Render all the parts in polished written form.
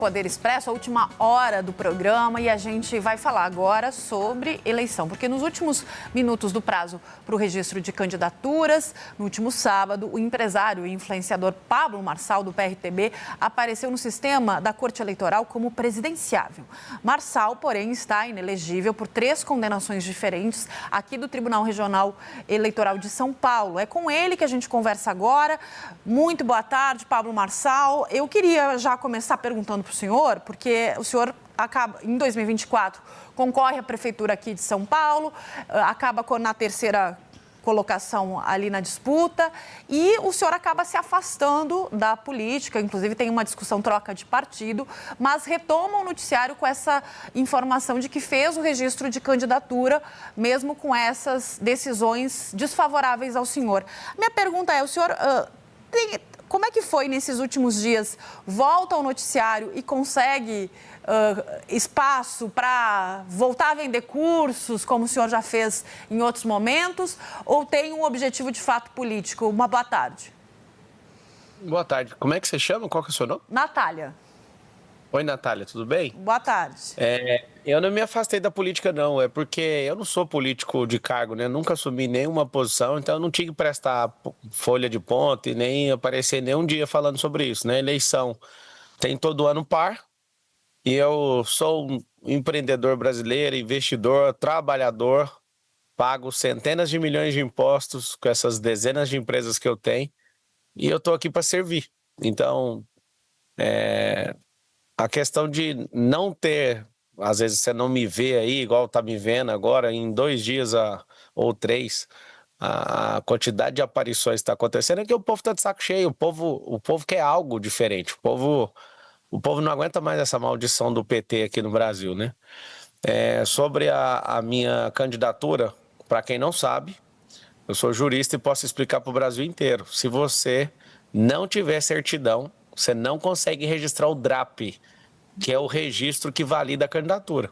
Poder Expresso, a última hora do programa, e a gente vai falar agora sobre eleição, porque nos últimos minutos do prazo para o registro de candidaturas, no último sábado, o empresário e influenciador Pablo Marçal, do PRTB, apareceu no sistema da Corte Eleitoral como presidenciável. Marçal, porém, está inelegível por 3 condenações diferentes aqui do Tribunal Regional Eleitoral de São Paulo. É com ele que a gente conversa agora. Muito boa tarde, Pablo Marçal. Eu queria já começar perguntando para o senhor, porque o senhor acaba, em 2024, concorre à Prefeitura aqui de São Paulo, acaba na terceira colocação ali na disputa, e o senhor acaba se afastando da política, inclusive tem uma discussão troca de partido, mas retoma o noticiário com essa informação de que fez o registro de candidatura, mesmo com essas decisões desfavoráveis ao senhor. Minha pergunta é, o senhor como é que foi nesses últimos dias? Volta ao noticiário e consegue espaço para voltar a vender cursos, como o senhor já fez em outros momentos, ou tem um objetivo de fato político? Uma boa tarde. Boa tarde. Como é que você chama? Qual que é o seu nome? Natália. Oi, Natália, tudo bem? Boa tarde. Eu não me afastei da política, não. É porque eu não sou político de cargo, né? Nunca assumi nenhuma posição, então eu não tinha que prestar folha de ponta e nem aparecer nenhum dia falando sobre isso, né? Eleição tem todo ano par, e eu sou um empreendedor brasileiro, investidor, trabalhador, pago centenas de milhões de impostos com essas dezenas de empresas que eu tenho, e eu estou aqui para servir. Então, a questão de não ter, às vezes você não me vê aí, igual tá me vendo agora, em 2 dias ou 3, a quantidade de aparições que está acontecendo é que o povo está de saco cheio, o povo quer algo diferente, o povo não aguenta mais essa maldição do PT aqui no Brasil, né? Sobre a minha candidatura, para quem não sabe, eu sou jurista e posso explicar para o Brasil inteiro. Se você não tiver certidão, você não consegue registrar o DRAP, que é o registro que valida a candidatura.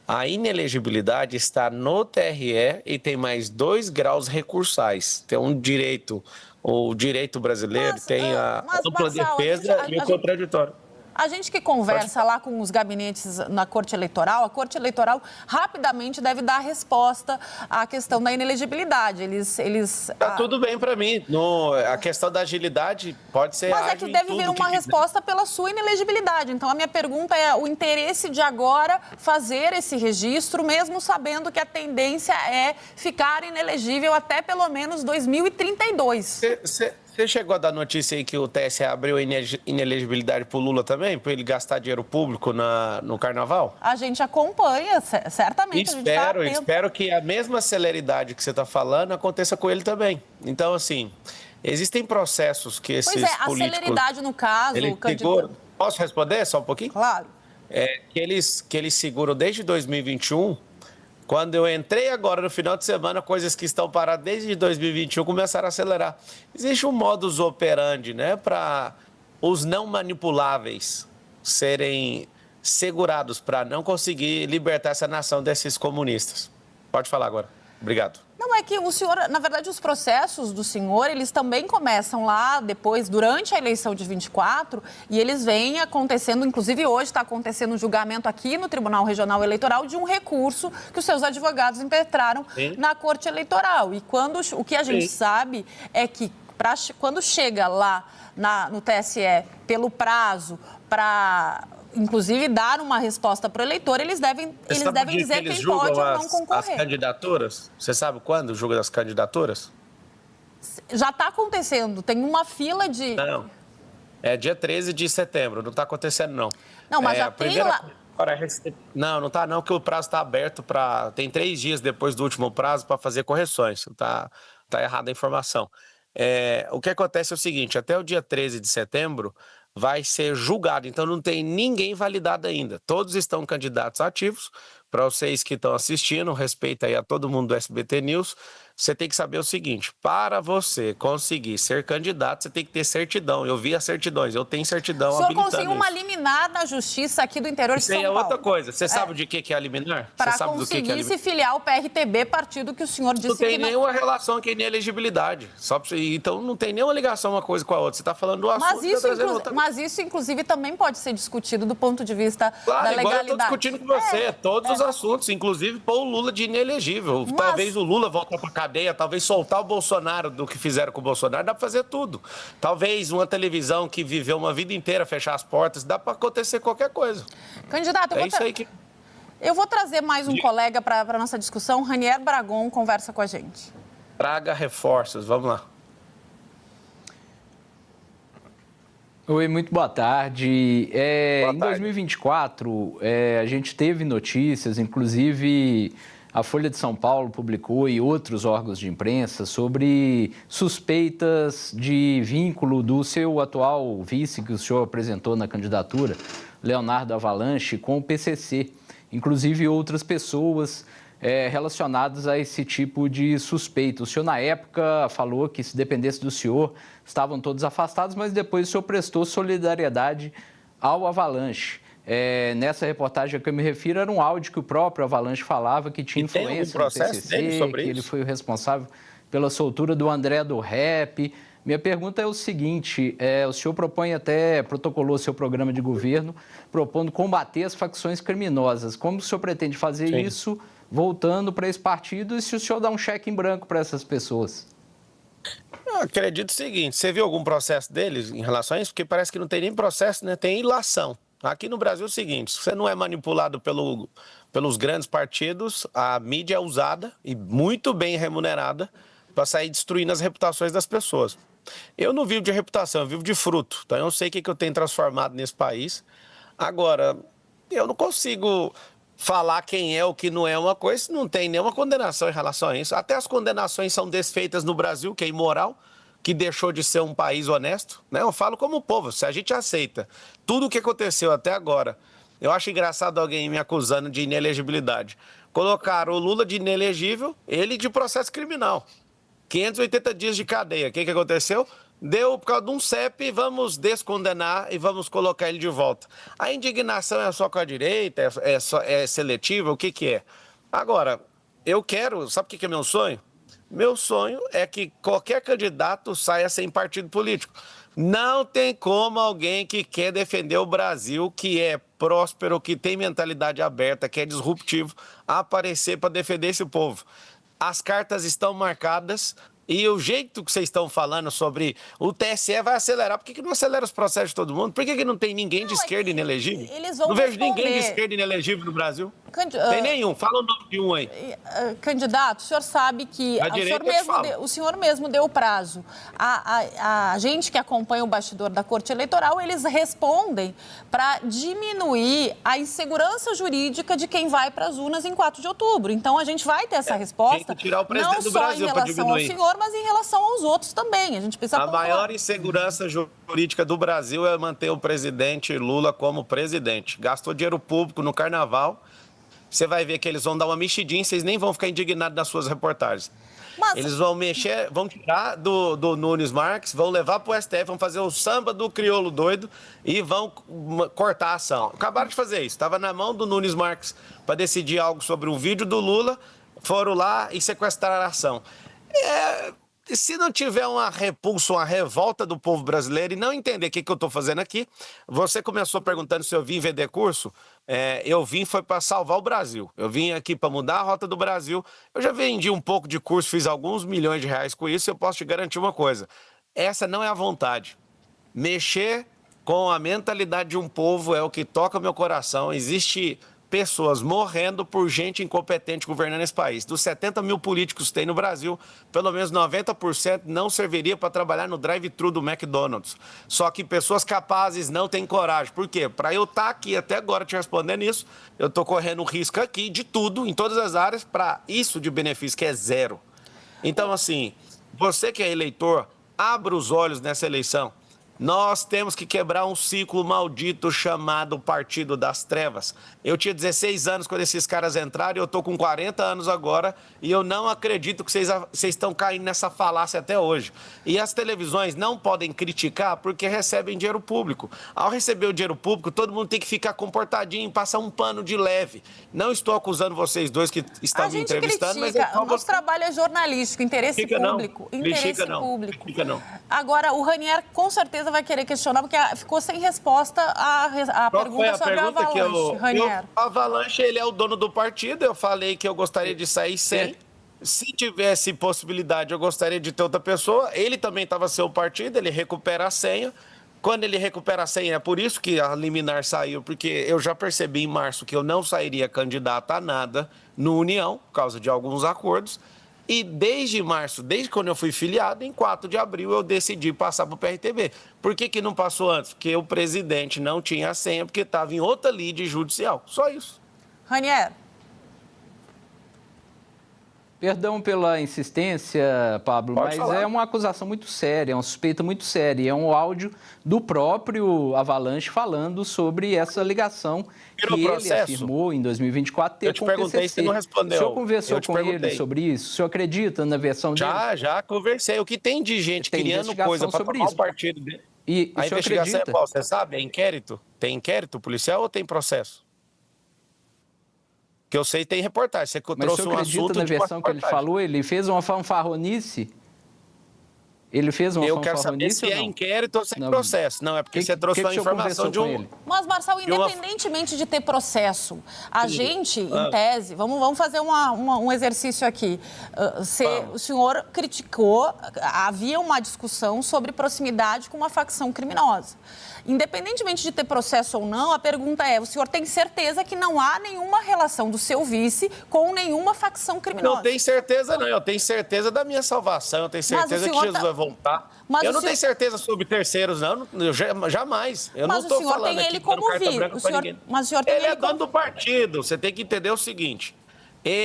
A inelegibilidade está no TRE e tem mais 2 graus recursais. Tem um direito, o direito brasileiro tem a ampla defesa e o contraditório. A gente que conversa lá com os gabinetes na Corte Eleitoral, a Corte Eleitoral rapidamente deve dar resposta à questão da inelegibilidade. Tá tudo bem para mim. A questão da agilidade pode ser. Mas é que deve vir uma resposta pela sua inelegibilidade. Então, a minha pergunta é o interesse de agora fazer esse registro, mesmo sabendo que a tendência é ficar inelegível até pelo menos 2032. Você chegou a dar notícia aí que o TSE abriu inelegibilidade para o Lula também, para ele gastar dinheiro público no Carnaval? A gente acompanha, certamente. Espero que a mesma celeridade que você está falando aconteça com ele também. Então, assim, existem processos que esses políticos... Pois é, a celeridade no caso... Posso responder só um pouquinho? Claro. Que eles seguram desde 2021... Quando eu entrei agora no final de semana, coisas que estão paradas desde 2021 começaram a acelerar. Existe um modus operandi, né, para os não manipuláveis serem segurados para não conseguir libertar essa nação desses comunistas. Pode falar agora. Obrigado. Não, é que o senhor, na verdade, os processos do senhor, eles também começam lá depois, durante a eleição de 24, e eles vêm acontecendo, inclusive hoje está acontecendo um julgamento aqui no Tribunal Regional Eleitoral de um recurso que os seus advogados impetraram na Corte Eleitoral. E o que a gente sabe é que quando chega lá no TSE pelo prazo para... inclusive, dar uma resposta para o eleitor, eles devem dizer quem pode ou não concorrer. As candidaturas? Você sabe quando julga das candidaturas? Já está acontecendo, tem uma fila de... Não, é dia 13 de setembro, não está acontecendo, não. Não, mas já tem lá... Não está não, porque o prazo está aberto para... Tem 3 dias depois do último prazo para fazer correções, tá errada a informação. O que acontece é o seguinte, até o dia 13 de setembro... vai ser julgado, então não tem ninguém validado ainda. Todos estão candidatos ativos. Para vocês que estão assistindo, respeito aí a todo mundo do SBT News, você tem que saber o seguinte, para você conseguir ser candidato, você tem que ter certidão. Eu vi as certidões, eu tenho certidão O senhor habilitando conseguiu uma isso. liminar na justiça aqui do interior de Isso São aí é Paulo. outra coisa. Você sabe de que é a liminar? Você Para sabe do que é a conseguir liminar? se filiar ao PRTB, partido que o senhor disse Não tem que não... nenhuma relação com a inelegibilidade. Então não tem nenhuma ligação uma coisa com a outra. Você está falando do assunto e está trazendo outra. Mas isso, inclusive, também pode ser discutido do ponto de vista Claro, da igual legalidade. eu estou discutindo com você, todos os assuntos, inclusive pôr o Lula de inelegível. Talvez o Lula voltar para a cadeia, talvez soltar o Bolsonaro do que fizeram com o Bolsonaro, dá para fazer tudo. Talvez uma televisão que viveu uma vida inteira fechar as portas, dá para acontecer qualquer coisa. Candidato, eu vou trazer mais um colega para a nossa discussão. Ranier Bragon conversa com a gente. Traga reforços, vamos lá. Oi, muito boa tarde. Boa em tarde. 2024, a gente teve notícias, inclusive a Folha de São Paulo publicou e outros órgãos de imprensa sobre suspeitas de vínculo do seu atual vice que o senhor apresentou na candidatura, Leonardo Avalanche, com o PCC. Inclusive outras pessoas relacionadas a esse tipo de suspeita. O senhor, na época, falou que, se dependesse do senhor, estavam todos afastados, mas depois o senhor prestou solidariedade ao Avalanche. Nessa reportagem a que eu me refiro, era um áudio que o próprio Avalanche falava que tinha influência no PCC, que ele foi o responsável pela soltura do André do Rap. Minha pergunta é o seguinte, o senhor protocolou seu programa de governo, propondo combater as facções criminosas. Como o senhor pretende fazer isso, voltando para esse partido, e se o senhor dá um cheque em branco para essas pessoas? Eu acredito o seguinte, você viu algum processo deles em relação a isso? Porque parece que não tem nem processo, né? Tem ilação. Aqui no Brasil é o seguinte, se você não é manipulado pelos grandes partidos, a mídia é usada e muito bem remunerada para sair destruindo as reputações das pessoas. Eu não vivo de reputação, eu vivo de fruto. Então eu sei o que eu tenho transformado nesse país. Agora, eu não consigo falar quem é ou que não é uma coisa, não tem nenhuma condenação em relação a isso. Até as condenações são desfeitas no Brasil, que é imoral, que deixou de ser um país honesto, né? Eu falo como povo, se a gente aceita tudo o que aconteceu até agora, eu acho engraçado alguém me acusando de inelegibilidade. Colocaram o Lula de inelegível, ele de processo criminal. 580 dias de cadeia. O que aconteceu? Deu por causa de um CEP, vamos descondenar e vamos colocar ele de volta. A indignação é só com a direita, é seletiva, o que é? Agora, eu quero, sabe o que é meu sonho? Meu sonho é que qualquer candidato saia sem partido político. Não tem como alguém que quer defender o Brasil, que é próspero, que tem mentalidade aberta, que é disruptivo, aparecer para defender esse povo. As cartas estão marcadas e o jeito que vocês estão falando sobre o TSE vai acelerar. Por que não acelera os processos de todo mundo? Por que não tem ninguém de esquerda inelegível? Não vejo ninguém de esquerda inelegível no Brasil. Tem nenhum. Fala o nome de um aí. Candidato, o senhor sabe que o senhor mesmo deu o prazo. A gente que acompanha o bastidor da Corte Eleitoral, eles respondem para diminuir a insegurança jurídica de quem vai para as urnas em 4 de outubro. Então, a gente vai ter essa resposta, tem que tirar o presidente do Brasil para diminuir. Não só em relação ao senhor, mas em relação aos outros também. A gente precisa pontuar. Maior insegurança jurídica do Brasil é manter o presidente Lula como presidente. Gastou dinheiro público no carnaval. Você vai ver que eles vão dar uma mexidinha, vocês nem vão ficar indignados nas suas reportagens. Eles vão mexer, vão tirar do Nunes Marques, vão levar para o STF, vão fazer o samba do crioulo doido e vão cortar a ação. Acabaram de fazer isso. Estava na mão do Nunes Marques para decidir algo sobre um vídeo do Lula, foram lá e sequestraram a ação. Se não tiver uma repulsa, uma revolta do povo brasileiro e não entender o que eu estou fazendo aqui, você começou perguntando se eu vim vender curso, eu vim foi para salvar o Brasil. Eu vim aqui para mudar a rota do Brasil. Eu já vendi um pouco de curso, fiz alguns milhões de reais com isso, eu posso te garantir uma coisa, essa não é a vontade. Mexer com a mentalidade de um povo é o que toca meu coração. Existe pessoas morrendo por gente incompetente governando esse país. Dos 70 mil políticos que tem no Brasil, pelo menos 90% não serviria para trabalhar no drive-thru do McDonald's. Só que pessoas capazes não têm coragem. Por quê? Para eu estar aqui até agora te respondendo isso, eu estou correndo risco aqui de tudo, em todas as áreas, para isso de benefício, que é zero. Então, assim, você que é eleitor, abra os olhos nessa eleição. Nós temos que quebrar um ciclo maldito chamado Partido das Trevas. Eu tinha 16 anos quando esses caras entraram e eu estou com 40 anos agora e eu não acredito que vocês estão caindo nessa falácia até hoje. E as televisões não podem criticar porque recebem dinheiro público. Ao receber o dinheiro público, todo mundo tem que ficar comportadinho, passar um pano de leve. Não estou acusando vocês dois que estão me entrevistando, mas... O nosso trabalho é jornalístico, interesse público. Interesse público. Agora, o Ranier com certeza vai querer questionar, porque ficou sem resposta a pergunta sobre a Avalanche, Ranier. A Avalanche, ele é o dono do partido, eu falei que eu gostaria de sair sem. Se tivesse possibilidade, eu gostaria de ter outra pessoa. Ele também estava sem o partido, ele recupera a senha. Quando ele recupera a senha, é por isso que a liminar saiu, porque eu já percebi em março que eu não sairia candidato a nada no União, por causa de alguns acordos. E desde março, desde quando eu fui filiado, em 4 de abril, eu decidi passar para o PRTB. Por que não passou antes? Porque o presidente não tinha a senha, porque estava em outra lide judicial. Só isso. Ranier. Perdão pela insistência, Pablo, Pode mas falar. é uma acusação muito séria, é uma suspeita muito séria. É um áudio do próprio Avalanche falando sobre essa ligação que ele afirmou em 2024 ter com o PCC. Eu te perguntei, você não respondeu. O senhor conversou com ele sobre isso? O senhor acredita na versão dele? Já conversei. O que tem de gente criando coisa para tomar o partido dele? E a investigação é qual? Você sabe? É inquérito? Tem inquérito policial ou tem processo? Que eu sei tem reportagem. Você trouxe um assunto na versão que ele falou? Ele fez uma fanfarronice? Ele fez uma fanfarronice? Eu quero saber se é inquérito ou se é processo. Não, é porque você trouxe uma informação de um... Mas, Marçal, independentemente de ter processo, a gente, em tese, vamos fazer um exercício aqui. O senhor criticou, havia uma discussão sobre proximidade com uma facção criminosa. Independentemente de ter processo ou não, a pergunta é, o senhor tem certeza que não há nenhuma relação do seu vice com nenhuma facção criminosa? Não tenho certeza, não. Eu tenho certeza da minha salvação. Eu tenho certeza que Jesus vai voltar. Eu não tenho certeza sobre terceiros, não. Jamais. Eu não estou falando aqui dando carta branca para ninguém. Mas o senhor tem ele é dono do partido. Você tem que entender o seguinte.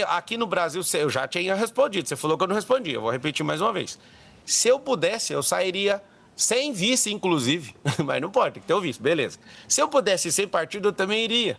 Aqui no Brasil, eu já tinha respondido. Você falou que eu não respondi. Eu vou repetir mais uma vez. Se eu pudesse, eu sairia... sem vice, inclusive, mas não pode, tem que ter o vice, beleza. Se eu pudesse ir sem partido, eu também iria.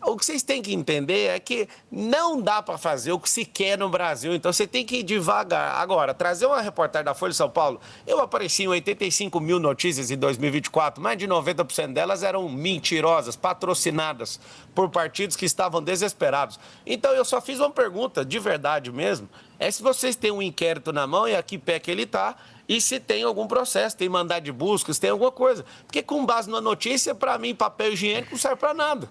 O que vocês têm que entender é que não dá para fazer o que se quer no Brasil, então você tem que ir devagar. Agora, trazer uma reportagem da Folha de São Paulo, eu apareci em 85 mil notícias em 2024, mais de 90% delas eram mentirosas, patrocinadas por partidos que estavam desesperados. Então, eu só fiz uma pergunta, de verdade mesmo, é se vocês têm um inquérito na mão e a que pé que ele está, e se tem algum processo, tem mandado de busca, se tem alguma coisa. Porque com base na notícia, para mim, papel higiênico não serve para nada.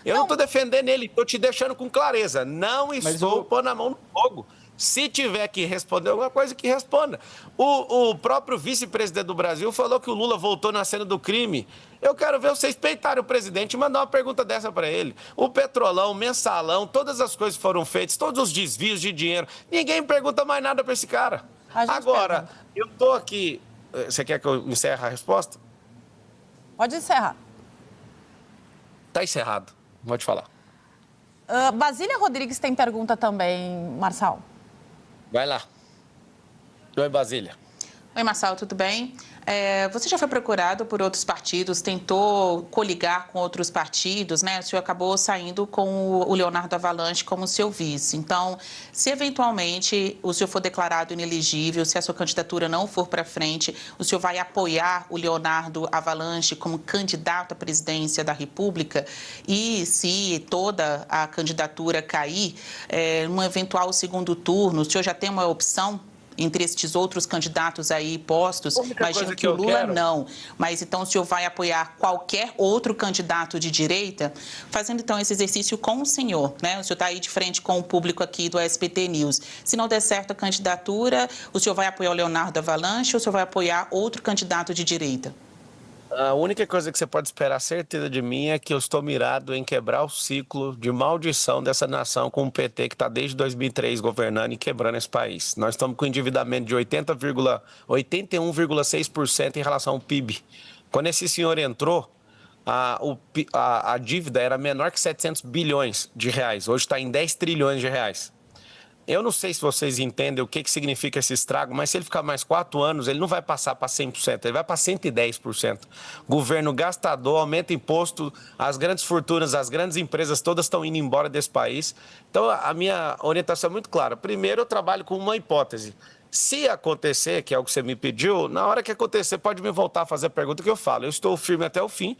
Eu não estou defendendo ele, estou te deixando com clareza. Não estou pondo a mão no fogo. Se tiver que responder alguma coisa, que responda. O próprio vice-presidente do Brasil falou que o Lula voltou na cena do crime. Eu quero ver vocês peitarem o presidente e mandar uma pergunta dessa para ele. O Petrolão, o Mensalão, todas as coisas foram feitas, todos os desvios de dinheiro. Ninguém pergunta mais nada para esse cara. Agora, eu estou aqui... Você quer que eu encerre a resposta? Pode encerrar. Está encerrado. Pode falar. Basília Rodrigues tem pergunta também, Marçal. Vai lá. Oi, Basília. Oi, Marçal, tudo bem? Você já foi procurado por outros partidos, tentou coligar com outros partidos, né? O senhor acabou saindo com o Leonardo Avalanche como seu vice. Então, se eventualmente o senhor for declarado inelegível, se a sua candidatura não for para frente, o senhor vai apoiar o Leonardo Avalanche como candidato à presidência da República? E se toda a candidatura cair, num eventual segundo turno, o senhor já tem uma opção entre estes outros candidatos aí postos? Imagino que o Lula não. Mas então o senhor vai apoiar qualquer outro candidato de direita? Fazendo então esse exercício com o senhor, né? O senhor está aí de frente com o público aqui do SBT News. Se não der certo a candidatura, o senhor vai apoiar o Leonardo Avalanche ou o senhor vai apoiar outro candidato de direita? A única coisa que você pode esperar certeza de mim é que eu estou mirado em quebrar o ciclo de maldição dessa nação com o PT que está desde 2003 governando e quebrando esse país. Nós estamos com endividamento de 81,6% em relação ao PIB. Quando esse senhor entrou, a dívida era menor que 700 bilhões de reais. Hoje está em 10 trilhões de reais. Eu não sei se vocês entendem o que significa esse estrago, mas se ele ficar mais 4 anos, ele não vai passar para 100%, ele vai para 110%. Governo gastador, aumenta imposto, as grandes fortunas, as grandes empresas todas estão indo embora desse país. Então, a minha orientação é muito clara. Primeiro, eu trabalho com uma hipótese. Se acontecer, que é o que você me pediu, na hora que acontecer, pode me voltar a fazer a pergunta que eu falo. Eu estou firme até o fim,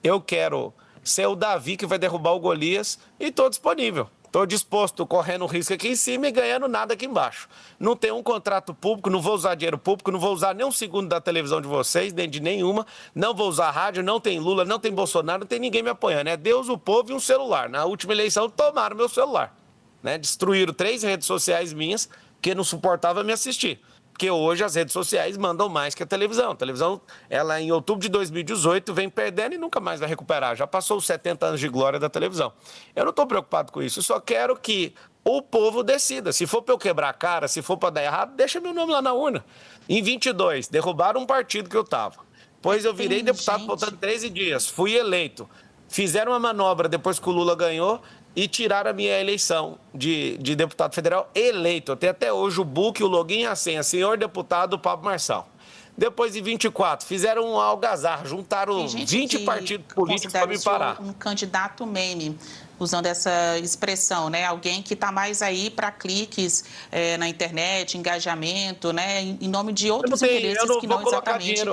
eu quero ser o Davi que vai derrubar o Golias e estou disponível. Estou disposto, correndo risco aqui em cima e ganhando nada aqui embaixo. Não tenho um contrato público, não vou usar dinheiro público, não vou usar nem um segundo da televisão de vocês, nem de nenhuma. Não vou usar rádio, não tem Lula, não tem Bolsonaro, não tem ninguém me apoiando. É Deus, o povo e um celular. Na última eleição, tomaram meu celular. Né? Destruíram 3 redes sociais minhas, que não suportava me assistir. Porque hoje as redes sociais mandam mais que a televisão. A televisão, ela em outubro de 2018 vem perdendo e nunca mais vai recuperar. Já passou os 70 anos de glória da televisão. Eu não estou preocupado com isso. Eu só quero que o povo decida. Se for para eu quebrar a cara, se for para dar errado, deixa meu nome lá na urna. Em 22, derrubaram um partido que eu estava. Depois eu virei deputado faltando 13 dias. Fui eleito. Fizeram uma manobra depois que o Lula ganhou e tiraram a minha eleição de deputado federal eleito. Eu tenho até hoje o book, o login e a senha. Senhor deputado Pablo Marçal. Depois de 24, fizeram um algazarra, juntaram 20 partidos políticos para me parar. Um candidato meme, usando essa expressão, né? Alguém que está mais aí para cliques na internet, engajamento, né? Em nome de outros interesses que não exatamente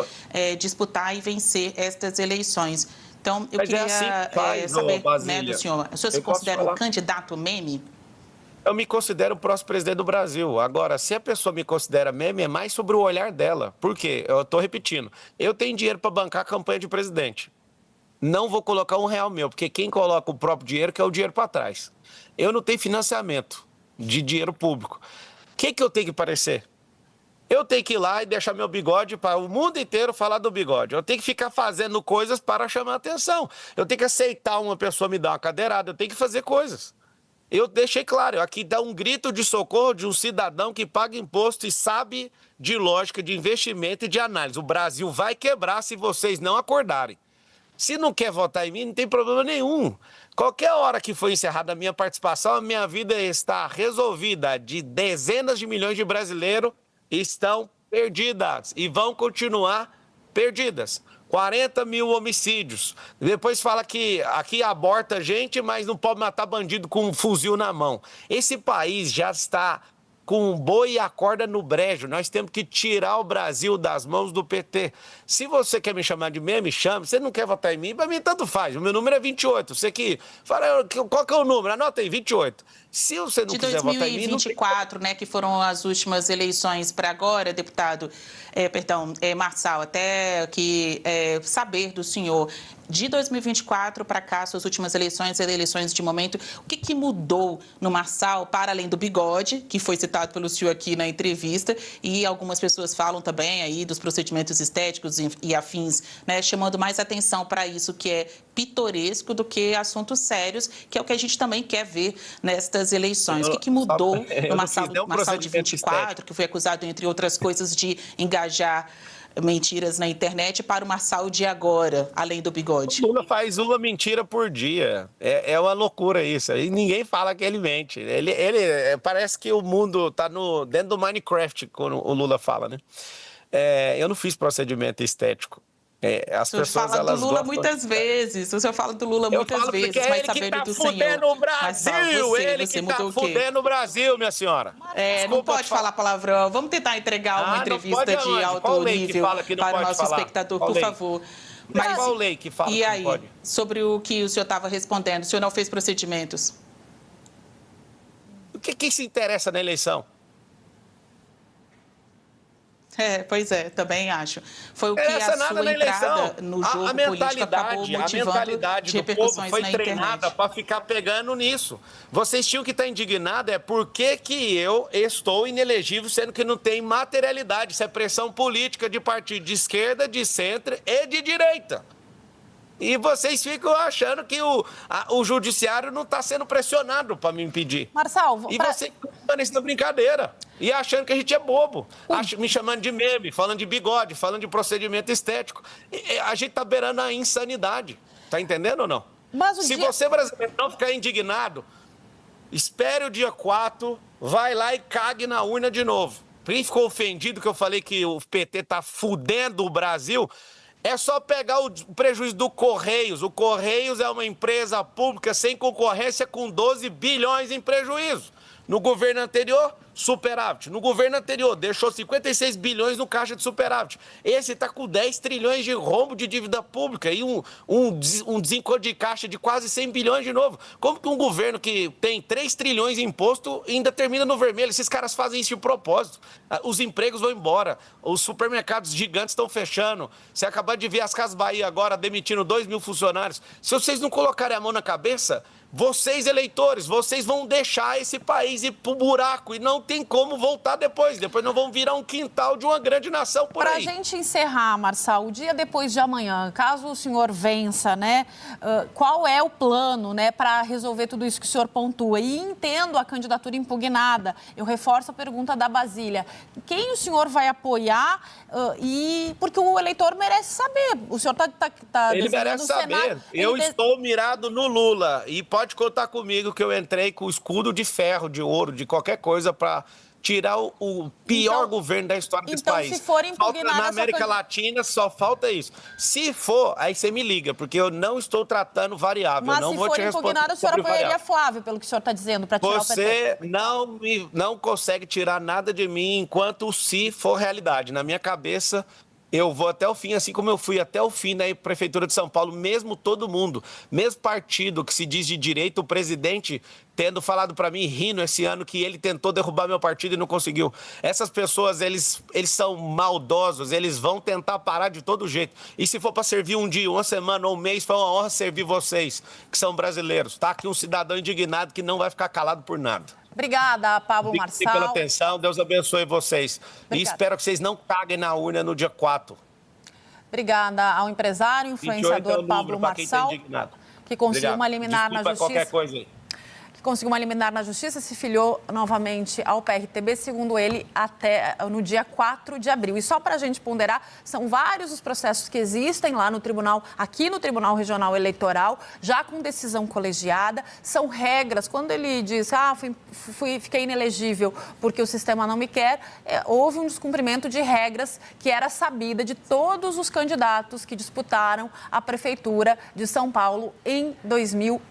disputar e vencer estas eleições. Então, eu queria saber do senhor, o senhor se considera um candidato meme? Eu me considero o próximo presidente do Brasil. Agora, se a pessoa me considera meme, é mais sobre o olhar dela. Por quê? Eu estou repetindo. Eu tenho dinheiro para bancar a campanha de presidente. Não vou colocar R$1 meu, porque quem coloca o próprio dinheiro quer o dinheiro para trás. Eu não tenho financiamento de dinheiro público. O que eu tenho que parecer? Eu tenho que ir lá e deixar meu bigode para o mundo inteiro falar do bigode. Eu tenho que ficar fazendo coisas para chamar atenção. Eu tenho que aceitar uma pessoa me dar uma cadeirada. Eu tenho que fazer coisas. Eu deixei claro, aqui dá um grito de socorro de um cidadão que paga imposto e sabe de lógica, de investimento e de análise. O Brasil vai quebrar se vocês não acordarem. Se não quer votar em mim, não tem problema nenhum. Qualquer hora que for encerrada a minha participação, a minha vida está resolvida. De dezenas de milhões de brasileiros estão perdidas e vão continuar perdidas. 40 mil homicídios. Depois fala que aqui aborta gente, mas não pode matar bandido com um fuzil na mão. Esse país já está com o boi e a corda no brejo. Nós temos que tirar o Brasil das mãos do PT. Se você quer me chamar de meme, chame. Se não quer votar em mim, para mim tanto faz. O meu número é 28. Você que fala, qual que é o número? Anota aí, 28. Se você não quiser votar em mim... De 2024, né, que foram as últimas eleições para agora, deputado, Marçal, até que saber do senhor, de 2024 para cá, suas últimas eleições, eleições de momento, o que mudou no Marçal, para além do bigode, que foi citado pelo senhor aqui na entrevista, e algumas pessoas falam também aí dos procedimentos estéticos e afins, né, chamando mais atenção para isso que é pitoresco do que assuntos sérios, que é o que a gente também quer ver nestas eleições. O que mudou no Marçal de 24, que foi acusado, entre outras coisas, de engajar mentiras na internet, para o Marçal de agora, além do bigode? O Lula faz uma mentira por dia. É uma loucura isso. E ninguém fala que ele mente. Ele parece que o mundo está dentro do Minecraft, quando o Lula fala, né? Eu não fiz procedimento estético. As pessoas, fala do Lula muitas vezes. O senhor fala do Lula muitas vezes, mas sabendo do senhor. Ele que tá fudendo o Brasil! Ele que tá fudendo o Brasil, minha senhora. Não pode falar palavrão. Vamos tentar entregar uma entrevista de alto nível para o nosso espectador, por favor. Mas qual lei que fala e aí, que pode? Sobre o que o senhor estava respondendo, o senhor não fez procedimentos? O que se interessa na eleição? Pois é, também acho. Foi o que a sua entrada no jogo político acabou motivando. A mentalidade do povo foi treinada para ficar pegando nisso. Vocês tinham que estar indignados por que eu estou inelegível, sendo que não tem materialidade. Isso é pressão política de partido de esquerda, de centro e de direita. E vocês ficam achando que o judiciário não está sendo pressionado para me impedir. Marçal, e vocês ficam nessa brincadeira. E achando que a gente é bobo. Me chamando de meme, falando de bigode, falando de procedimento estético. A gente está beirando a insanidade. Está entendendo ou não? Se você, brasileiro, não ficar indignado, espere o dia 4 vai lá e cague na urna de novo. Quem ficou ofendido que eu falei que o PT tá fudendo o Brasil, é só pegar o prejuízo do Correios. O Correios é uma empresa pública sem concorrência com 12 bilhões em prejuízo. No governo anterior, superávit. No governo anterior, deixou 56 bilhões no caixa de superávit. Esse está com 10 trilhões de rombo de dívida pública e um desencontro de caixa de quase 100 bilhões de novo. Como que um governo que tem 3 trilhões em imposto ainda termina no vermelho? Esses caras fazem isso de propósito. Os empregos vão embora, os supermercados gigantes estão fechando. Você acabou de ver as Casas Bahia agora demitindo 2.000 funcionários. Se vocês não colocarem a mão na cabeça, vocês, eleitores, vocês vão deixar esse país ir pro buraco e não tem como voltar depois. Depois não vão virar um quintal de uma grande nação por aí. Pra gente encerrar, Marçal, o dia depois de amanhã, caso o senhor vença, né, qual é o plano, né, para resolver tudo isso que o senhor pontua? E entendo a candidatura impugnada. Eu reforço a pergunta da Basília. Quem o senhor vai apoiar? Porque o eleitor merece saber. O senhor tá Ele merece saber. Eu estou mirado no Lula e pode contar comigo que eu entrei com escudo de ferro, de ouro, de qualquer coisa para tirar o pior governo da história desse país. Se for impugnada na América Latina, só falta isso. Se for, aí você me liga, porque eu não estou tratando variável. Mas não se vou for te responder impugnada, o senhor sobre apoiaria variável. Flávio, pelo que o senhor está dizendo, para tirar o PT? Você não consegue tirar nada de mim enquanto o se for realidade. Na minha cabeça, eu vou até o fim, assim como eu fui até o fim na Prefeitura de São Paulo, mesmo todo mundo, mesmo partido que se diz de direita, o presidente tendo falado para mim, rindo esse ano, que ele tentou derrubar meu partido e não conseguiu. Essas pessoas, eles são maldosos, eles vão tentar parar de todo jeito. E se for para servir um dia, uma semana ou um mês, foi uma honra servir vocês, que são brasileiros. Tá aqui um cidadão indignado que não vai ficar calado por nada. Obrigada, Pablo Marçal. Obrigado pela atenção, Deus abençoe vocês. Obrigada. E espero que vocês não caguem na urna no dia 4. Obrigada ao empresário, influenciador Pablo Marçal, que conseguiu uma liminar na Justiça. Qualquer coisa aí. Conseguiu uma liminar na Justiça, se filiou novamente ao PRTB, segundo ele, até no dia 4 de abril. E só para a gente ponderar, são vários os processos que existem lá no Tribunal, aqui no Tribunal Regional Eleitoral, já com decisão colegiada. São regras. Quando ele diz, fiquei inelegível porque o sistema não me quer, houve um descumprimento de regras que era sabida de todos os candidatos que disputaram a Prefeitura de São Paulo em 2020.